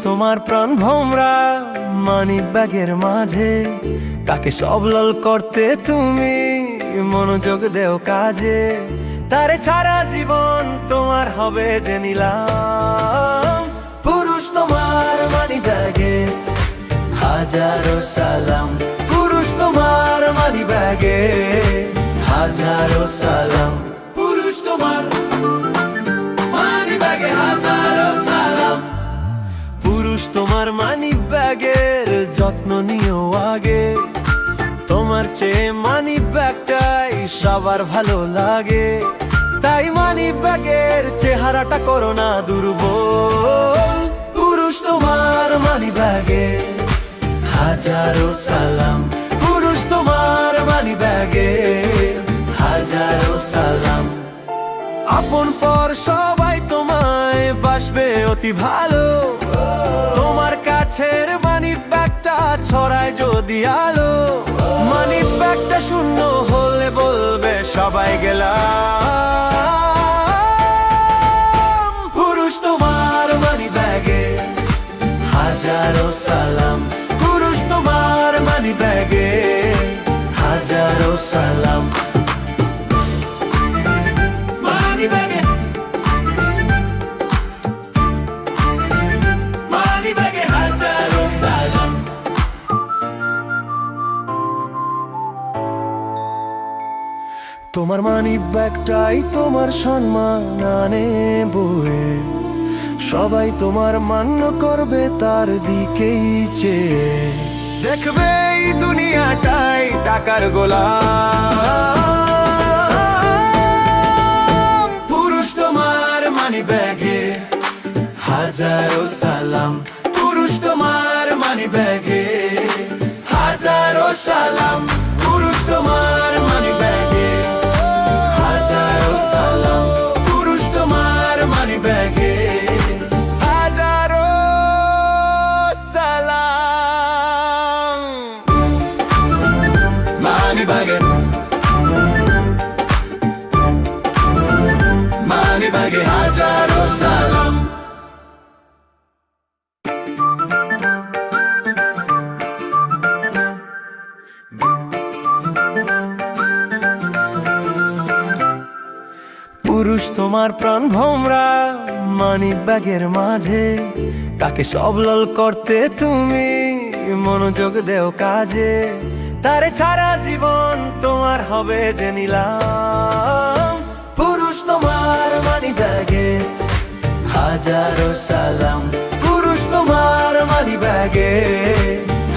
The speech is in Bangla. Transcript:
তোমার প্রাণ ভোমরা মানি ব্যাগের মাঝে, কাকে সবলল করতে তুমি মনোযোগ দেও কাজে। তারে ছাড়া জীবন তোমার হবে যে নিলাম। পুরুষ তোমার মানি ব্যাগে হাজারো সালাম, পুরুষ তোমার মানি ব্যাগে হাজারো সালাম, পুরুষ তোমার মানি ব্যাগে হাজারো সালাম। পুরুষ তোমার মানি ব্যাগের যত্ন নিও আগে, তোমার চেয়ে মানি ব্যাগটাই সবার ভালো লাগে। তাই মানি ব্যাগের চেহারাটা করো না দুর্বল। পুরুষ তোমার মানি ব্যাগে হাজারো সালাম, পুরুষ তোমার মানি ব্যাগে হাজারো সালাম। আপন পর সবাই তোমায় বাসবে অতি ভালো, তোমার কাছের মানি ব্যাগটা ছড়ায় যদি আলো। মানি ব্যাগটা শূন্য হলে বলবে সবাই গেলাম। পুরুষ তোমার মানি ব্যাগে হাজারো সালাম, পুরুষ তোমার মানি ব্যাগে হাজারো সালাম। মানি ব্যাগে মানি ব্যাগে হাজারো সালাম। তোমার মানি ব্যাগটাই তোমার সম্মান আনে বয়ে, সবাই তোমার মান্য করবে তার দিকেই চেয়ে। দেখবে এই দুনিয়াটাই টাকার গোলাম। পুরুষ তোমার মানি ব্যাগে হাজারো সালাম, পুরুষ তোমার মানি ব্যাগে হাজারো সালাম, পুরুষ তোমার মানি ব্যাগে হাজারো সালাম, পুরুষ তোমার মানি ব্যাগে হাজারো সালাম। মানি ব্যাগে মানি ব্যাগে হাজারো সালাম। পুরুষ তোমার প্রাণ ভোমরা মানি ব্যাগের মাঝে, কাকে সবলল করতে তুমি মনোযোগ দেও কাজে। তারে ছাড়া জীবন তোমার হবে যে নিলাম। পুরুষ তোমার মানি ব্যাগে হাজারো সালাম,